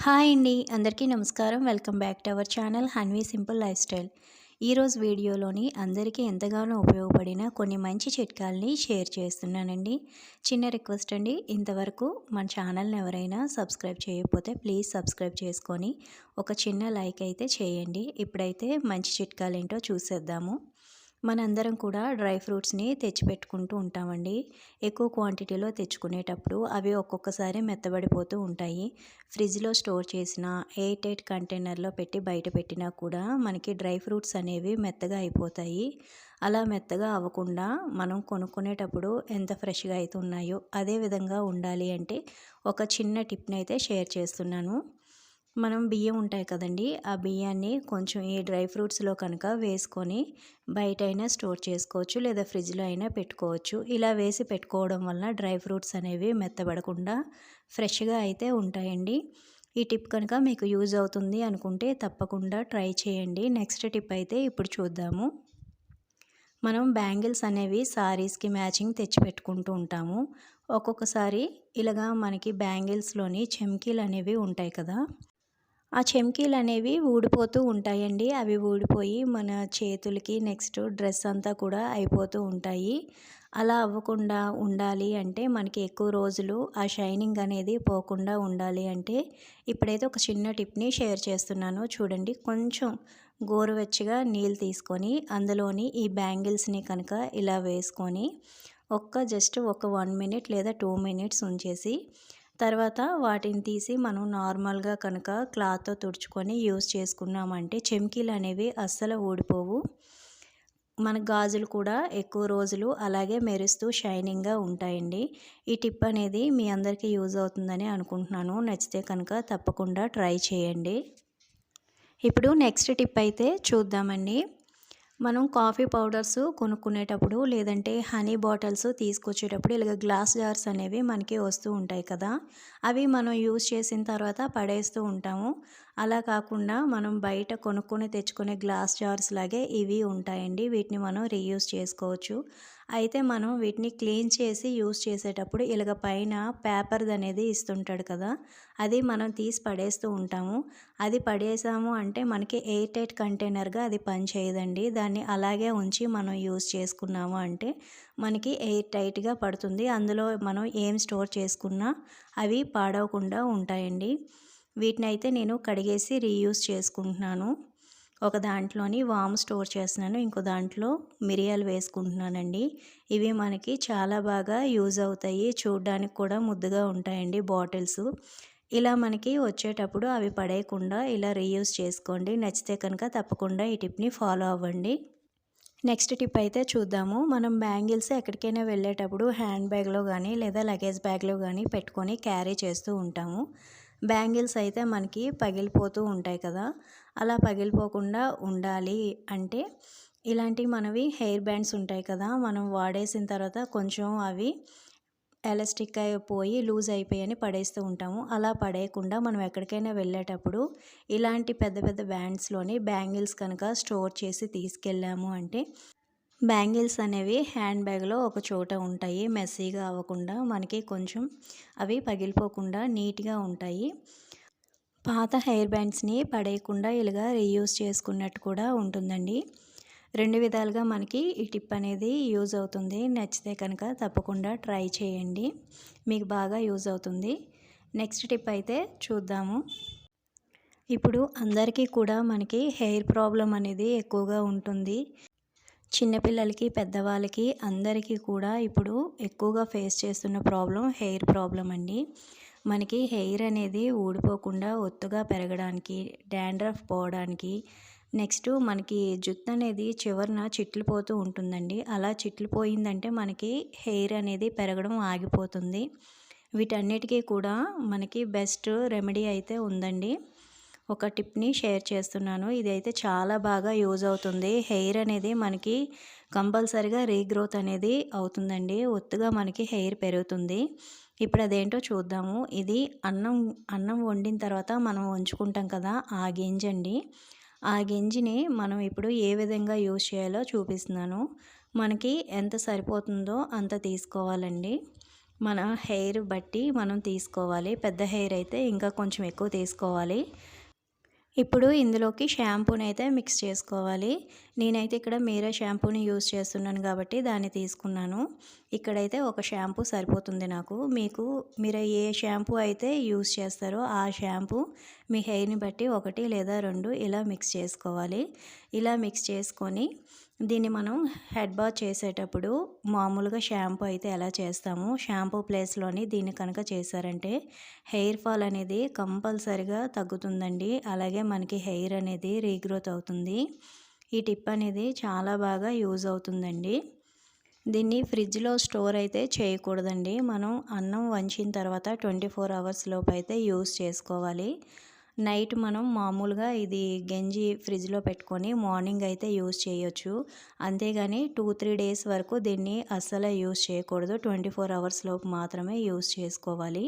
Hi అండి. అందరికీ నమస్కారం. Welcome back to our channel Hanvi simple life style. ఈరోజు వీడియోలోని అందరికీ ఎంతగానో ఉపయోగపడిన కొన్ని మంచి చిట్కాల్ని షేర్ చేస్తున్నానండి. చిన్న రిక్వెస్ట్ అండి, ఇంతవరకు మన ఛానల్ని ఎవరైనా సబ్స్క్రైబ్ చేయకపోతే ప్లీజ్ సబ్స్క్రైబ్ చేసుకొని ఒక చిన్న లైక్ అయితే చేయండి. ఇప్పుడైతే మంచి చిట్కాలేంటో చూసేద్దాము. మనందరం కూడా డ్రై ఫ్రూట్స్ని తెచ్చిపెట్టుకుంటూ ఉంటామండి. ఎక్కువ క్వాంటిటీలో తెచ్చుకునేటప్పుడు అవి ఒక్కొక్కసారి మెత్తబడిపోతూ ఉంటాయి. ఫ్రిడ్జ్లో స్టోర్ చేసిన ఎయిర్ టైట్ కంటైనర్లో పెట్టి బయట పెట్టినా కూడా మనకి డ్రై ఫ్రూట్స్ అనేవి మెత్తగా అయిపోతాయి. అలా మెత్తగా అవ్వకుండా మనం కొనుక్కునేటప్పుడు ఎంత ఫ్రెష్గా అయితే ఉన్నాయో అదే విధంగా ఉండాలి అంటే ఒక చిన్న టిప్ని అయితే షేర్ చేస్తున్నాను. మనం బియ్యం ఉంటాయి కదండి, ఆ బియ్యాన్ని కొంచెం ఈ డ్రై ఫ్రూట్స్లో కనుక వేసుకొని బయట అయినా స్టోర్ చేసుకోవచ్చు, లేదా ఫ్రిడ్జ్లో అయినా పెట్టుకోవచ్చు. ఇలా వేసి పెట్టుకోవడం వలన డ్రై ఫ్రూట్స్ అనేవి మెత్తబడకుండా ఫ్రెష్గా అయితే ఉంటాయండి. ఈ టిప్ కనుక మీకు యూజ్ అవుతుంది అనుకుంటే తప్పకుండా ట్రై చేయండి. నెక్స్ట్ టిప్ అయితే ఇప్పుడు చూద్దాము. మనం బ్యాంగిల్స్ అనేవి సారీస్కి మ్యాచింగ్ తెచ్చి పెట్టుకుంటూ ఉంటాము. ఒక్కొక్కసారి ఇలాగా మనకి బ్యాంగిల్స్లోని చెమ్కీలు అనేవి ఉంటాయి కదా, ఆ చెమ్కీలనేవి ఊడిపోతూ ఉంటాయండి. అవి ఊడిపోయి మన చేతులకి నెక్స్ట్ డ్రెస్ అంతా కూడా అయిపోతూ ఉంటాయి. అలా అవ్వకుండా ఉండాలి అంటే మనకి ఎక్కువ రోజులు ఆ షైనింగ్ అనేది పోకుండా ఉండాలి అంటే ఇప్పుడైతే ఒక చిన్న టిప్ని షేర్ చేస్తున్నాను చూడండి. కొంచెం గోరువెచ్చగా నీళ్ళు తీసుకొని అందులోని ఈ బ్యాంగిల్స్ని కనుక ఇలా వేసుకొని జస్ట్ ఒక 1 మినిట్ లేదా 2 మినిట్స్ ఉంచేసి తర్వాత వాటిని తీసి మనం నార్మల్గా కనుక క్లాత్తో తుడుచుకొని యూస్ చేసుకున్నామంటే చెమ్కీలు అనేవి అస్సలు ఊడిపోవు. మన గాజులు కూడా ఎక్కువ రోజులు అలాగే మెరుస్తూ షైనింగ్గా ఉంటాయండి. ఈ టిప్ అనేది మీ అందరికీ యూజ్ అవుతుందని అనుకుంటున్నాను. నచ్చితే కనుక తప్పకుండా ట్రై చేయండి. ఇప్పుడు నెక్స్ట్ టిప్ అయితే చూద్దామండి. మనం కాఫీ పౌడర్స్ కొనుక్కునేటప్పుడు లేదంటే హనీ బాటిల్స్ తీసుకొచ్చేటప్పుడు ఇలాగ గ్లాస్ జార్స్ అనేవి మనకి వస్తూ ఉంటాయి కదా, అవి మనం యూజ్ చేసిన తర్వాత పడేస్తూ ఉంటాము. అలా కాకుండా మనం బయట కొనుక్కొని తెచ్చుకునే గ్లాస్ జార్స్ లాగే ఇవి ఉంటాయండి. వీటిని మనం రీయూజ్ చేసుకోవచ్చు. అయితే మనం వీటిని క్లీన్ చేసి యూజ్ చేసేటప్పుడు ఇలాగ పైన పేపర్ది అనేది ఇస్తుంటాడు కదా, అది మనం తీసి పడేస్తూ ఉంటాము. అది పడేసాము అంటే మనకి ఎయిర్ టైట్ కంటైనర్గా అది పనిచేయదండి. దాన్ని అలాగే ఉంచి మనం యూజ్ చేసుకున్నాము అంటే మనకి ఎయిర్ టైట్గా పడుతుంది. అందులో మనం ఏం స్టోర్ చేసుకున్నా అవి పాడవకుండా ఉంటాయండి. వీటిని అయితే నేను కడిగేసి రీయూజ్ చేసుకుంటున్నాను. ఒక దాంట్లోని వాము స్టోర్ చేస్తున్నాను, ఇంకో దాంట్లో మిరియాలు వేసుకుంటున్నానండి. ఇవి మనకి చాలా బాగా యూజ్ అవుతాయి. చూడడానికి కూడా ముద్దుగా ఉంటాయండి బాటిల్స్. ఇలా మనకి వచ్చేటప్పుడు అవి పడేయకుండా ఇలా రీయూజ్ చేసుకోండి. నచ్చితే కనుక తప్పకుండా ఈ టిప్ని ఫాలో అవ్వండి. నెక్స్ట్ టిప్ అయితే చూద్దాము. మనం బ్యాంగిల్స్ ఎక్కడికైనా వెళ్ళేటప్పుడు హ్యాండ్ బ్యాగ్లో కానీ లేదా లగేజ్ బ్యాగ్లో కానీ పెట్టుకొని క్యారీ చేస్తూ ఉంటాము. బ్యాంగిల్స్ అయితే మనకి పగిలిపోతూ ఉంటాయి కదా, అలా పగిలిపోకుండా ఉండాలి అంటే ఇలాంటివి మనవి హెయిర్ బ్యాండ్స్ ఉంటాయి కదా, మనం వాడేసిన తర్వాత కొంచెం అవి ఎలాస్టిక్ అయిపోయి లూజ్ అయిపోయి పడేస్తూ ఉంటాము. అలా పడేయకుండా మనం ఎక్కడికైనా వెళ్ళేటప్పుడు ఇలాంటి పెద్ద పెద్ద బ్యాండ్స్లోని బ్యాంగిల్స్ కనుక స్టోర్ చేసి తీసుకెళ్ళాము అంటే బ్యాంగిల్స్ అనేవి హ్యాండ్ బ్యాగ్లో ఒక చోట ఉంటాయి. మెస్సీగా అవ్వకుండా మనకి కొంచెం అవి పగిలిపోకుండా నీట్గా ఉంటాయి. పాత హెయిర్ బ్యాండ్స్ని పడేయకుండా ఇలాగా రీయూజ్ చేసుకున్నట్టు కూడా ఉంటుందండి. రెండు విధాలుగా మనకి ఈ టిప్ అనేది యూజ్ అవుతుంది. నచ్చితే కనుక తప్పకుండా ట్రై చేయండి, మీకు బాగా యూజ్ అవుతుంది. నెక్స్ట్ టిప్ అయితే చూద్దాము. ఇప్పుడు అందరికీ కూడా మనకి హెయిర్ ప్రాబ్లం అనేది ఎక్కువగా ఉంటుంది. చిన్నపిల్లలకి పెద్దవాళ్ళకి అందరికీ కూడా ఇప్పుడు ఎక్కువగా ఫేస్ చేస్తున్న ప్రాబ్లం హెయిర్ ప్రాబ్లం అండి. మనకి హెయిర్ అనేది ఊడిపోకుండా ఒత్తుగా పెరగడానికి, డాండ్రఫ్ పోవడానికి, నెక్స్ట్ మనకి జుట్టు అనేది చివరన చిట్లిపోతూ ఉంటుందండి. అలా చిట్లిపోయిందంటే మనకి హెయిర్ అనేది పెరగడం ఆగిపోతుంది. వీటన్నిటికీ కూడా మనకి బెస్ట్ రెమెడీ అయితే ఉందండి. ఒక టిప్ని షేర్ చేస్తున్నాను. ఇదైతే చాలా బాగా యూజ్ అవుతుంది. హెయిర్ అనేది మనకి కంపల్సరిగా రీగ్రోత్ అనేది అవుతుందండి. ఒత్తుగా మనకి హెయిర్ పెరుగుతుంది. ఇప్పుడు అదేంటో చూద్దాము. ఇది అన్నం వండిన తర్వాత మనం ఉంచుకుంటాం కదా, ఆ గింజండి. ఆ గింజని మనం ఇప్పుడు ఏ విధంగా యూజ్ చేయాలో చూపిస్తున్నాను. మనకి ఎంత సరిపోతుందో అంత తీసుకోవాలండి. మన హెయిర్ బట్టి మనం తీసుకోవాలి. పెద్ద హెయిర్ అయితే ఇంకా కొంచెం ఎక్కువ తీసుకోవాలి. ఇప్పుడు ఇందులోకి షాంపూని అయితే మిక్స్ చేసుకోవాలి. నేనైతే ఇక్కడ మీరా షాంపూని యూజ్ చేస్తున్నాను కాబట్టి దాన్ని తీసుకున్నాను. ఇక్కడైతే ఒక షాంపూ సరిపోతుంది నాకు. మీరు ఏ షాంపూ అయితే యూజ్ చేస్తారో ఆ షాంపూ మీ హెయిర్ని బట్టి 1 లేదా 2 ఇలా మిక్స్ చేసుకోవాలి. ఇలా మిక్స్ చేసుకొని దీన్ని మనం హెడ్ బాత్ చేసేటప్పుడు మామూలుగా షాంపూ అయితే ఎలా చేస్తామో షాంపూ ప్లేస్లోని దీన్ని కనుక చేశారంటే హెయిర్ ఫాల్ అనేది కంపల్సరిగా తగ్గుతుందండి. అలాగే మనకి హెయిర్ అనేది రీగ్రోత్ అవుతుంది. ఈ టిప్ అనేది చాలా బాగా యూజ్ అవుతుందండి. దీన్ని ఫ్రిడ్జ్లో స్టోర్ అయితే చేయకూడదండి. మనం అన్నం వంచిన తర్వాత 24 అవర్స్ లోపు అయితే యూజ్ చేసుకోవాలి. నైట్ మనం మామూలుగా ఇది గంజి ఫ్రిడ్జ్లో పెట్టుకొని మార్నింగ్ అయితే యూజ్ చేయొచ్చు. అంతేగాని 2-3 డేస్ వరకు దీన్ని అస్సలు యూజ్ చేయకూడదు. 24 అవర్స్ లోపు మాత్రమే యూజ్ చేసుకోవాలి.